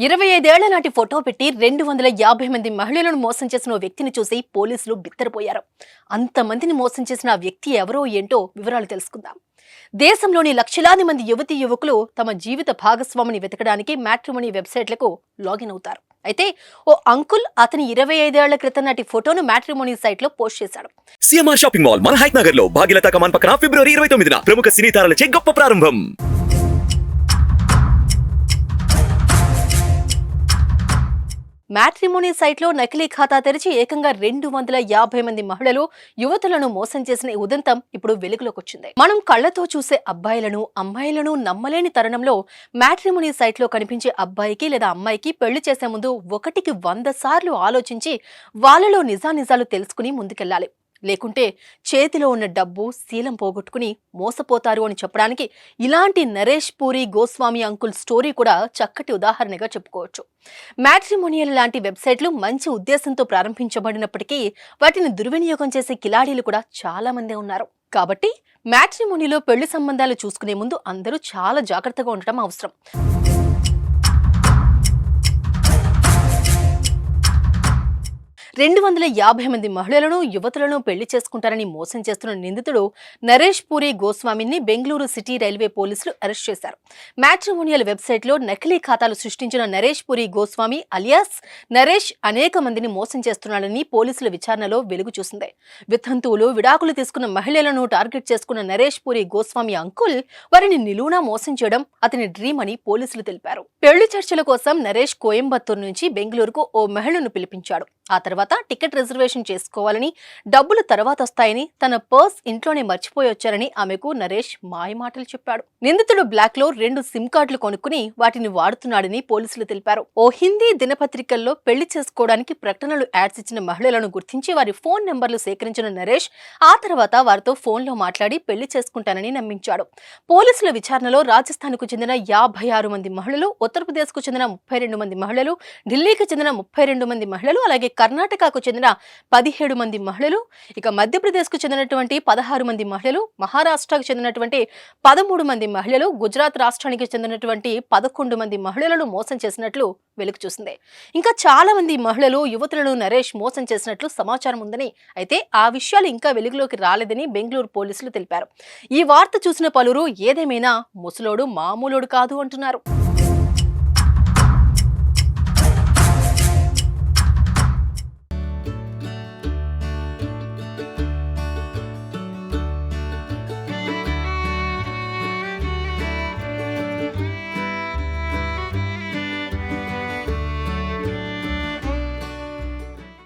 25 ఏళ్ల నాటి ఫోటో పెట్టి 250 మంది మహిళలను మోసం చేసిన ఓ వ్యక్తిని చూసి పోలీసులు బిత్తరపోయారు. అంతమందిని మోసం చేసిన ఆ వ్యక్తి ఎవరో ఏంటో వివరాలు తెలుసుకుందాం. దేశంలోని లక్షలాది మంది యువతీ యువకులు తమ జీవిత భాగస్వామిని వెతకడానికి మ్యాట్రిమోనీ వెబ్సైట్లకు లాగిన్ అవుతారు. అయితే ఓ అంకుల్ అతని 25 ఏళ్ల క్రితం నాటి ఫోటోను మ్యాట్రిమోనీ సైట్ లో పోస్ట్ చేశాడు. సిఎంఆర్ షాపింగ్ మాల్ మన హైట్ నగర్ లో భాగ్యలతా కమాన్ పక్కన ఫిబ్రవరి 29న ప్రముఖ సినీ తారలచే గొప్ప ప్రారంభం. మ్యాట్రిమోనీ సైట్లో నకిలీ ఖాతా తెరిచి ఏకంగా 250 మంది మహిళలు యువతులను మోసం చేసిన ఈ ఉదంతం ఇప్పుడు వెలుగులోకి వచ్చింది. మనం కళ్లతో చూసే అబ్బాయిలను అమ్మాయిలను నమ్మలేని తరుణంలో మ్యాట్రిమోనీ సైట్లో కనిపించే అబ్బాయికి లేదా అమ్మాయికి పెళ్లి చేసే ముందు 1కి 100 సార్లు ఆలోచించి వాళ్ళలో నిజానిజాలు తెలుసుకుని ముందుకెళ్లాలి. లేకుంటే చేతిలో ఉన్న డబ్బు శీలం పోగొట్టుకుని మోసపోతారు అని చెప్పడానికి ఇలాంటి నరేష్ పూరి గోస్వామి అంకుల్ స్టోరీ కూడా చక్కటి ఉదాహరణగా చెప్పుకోవచ్చు. మ్యాట్రిమోనియల్ లాంటి వెబ్సైట్లు మంచి ఉద్దేశంతో ప్రారంభించబడినప్పటికీ వాటిని దుర్వినియోగం చేసే కిలాడీలు కూడా చాలా మందే ఉన్నారు. కాబట్టి మ్యాట్రిమోనీలో పెళ్లి సంబంధాలు చూసుకునే ముందు అందరూ చాలా జాగ్రత్తగా ఉండటం అవసరం. 250 మంది మహిళలను యువతులను పెళ్లి చేసుకుంటారని మోసం చేస్తున్న నిందితుడు నరేష్ పూరి గోస్వామిని బెంగళూరు సిటీ రైల్వే పోలీసులు అరెస్ట్ చేశారు. మ్యాట్రిమోనియల్ వెబ్సైట్ లో నకిలీ ఖాతాలు సృష్టించిన నరేష్ పూరి గోస్వామి అలియాస్ నరేష్ అనేక మందిని మోసం చేస్తున్నాడని పోలీసుల విచారణలో వెలుగు చూసింది. వితంతువులు విడాకులు తీసుకున్న మహిళలను టార్గెట్ చేసుకున్న నరేష్ పూరి గోస్వామి అంకుల్ వారిని నిలువునా మోసం చేయడం అతని డ్రీమ్ అని పోలీసులు తెలిపారు. పెళ్లి చర్చల కోసం నరేష్ కోయంబత్తూరు నుంచి బెంగళూరుకు ఓ మహిళను పిలిపించాడు. ఆ తర్వాత టికెట్ రిజర్వేషన్ చేసుకోవాలని, డబ్బులు తర్వాత వస్తాయని, తన పర్స్ ఇంట్లోనే మర్చిపోయి వచ్చారని ఆమెకు నరేష్ మాయమాటలు చెప్పాడు. నిందితుడు బ్లాక్ లో 2 సిమ్ కార్డులు కొనుక్కుని వాటిని వాడుతున్నాడని పోలీసులు తెలిపారు. ఓ హిందీ దినపత్రికల్లో పెళ్లి చేసుకోవడానికి ప్రకటనలు యాడ్స్ ఇచ్చిన మహిళలను గుర్తించి వారి ఫోన్ నెంబర్లు సేకరించిన నరేష్ ఆ తర్వాత వారితో ఫోన్లో మాట్లాడి పెళ్లి చేసుకుంటానని నమ్మించాడు. పోలీసుల విచారణలో రాజస్థాన్ కు చెందిన 56 మంది మహిళలు, ఉత్తరప్రదేశ్ కు చెందిన 32 మంది మహిళలు, ఢిల్లీకి చెందిన 32 మంది మహిళలు, అలాగే కర్ణాటకకు చెందిన 17 మంది మహిళలు, ఇక మధ్యప్రదేశ్ కు చెందినటువంటి 16 మంది మహిళలు, మహారాష్ట్రకు చెందినటువంటి 13 మంది మహిళలు, గుజరాత్ రాష్ట్రానికి చెందినటువంటి 11 మంది మహిళలను మోసం చేసినట్లు వెలుగు చూసింది. ఇంకా చాలా మంది మహిళలు యువతులను నరేష్ మోసం చేసినట్లు సమాచారం ఉందని, అయితే ఆ విషయాలు ఇంకా వెలుగులోకి రాలేదని బెంగళూరు పోలీసులు తెలిపారు. ఈ వార్త చూసిన పలువురు ఏదేమైనా ముసలోడు మామూలోడు కాదు అంటున్నారు.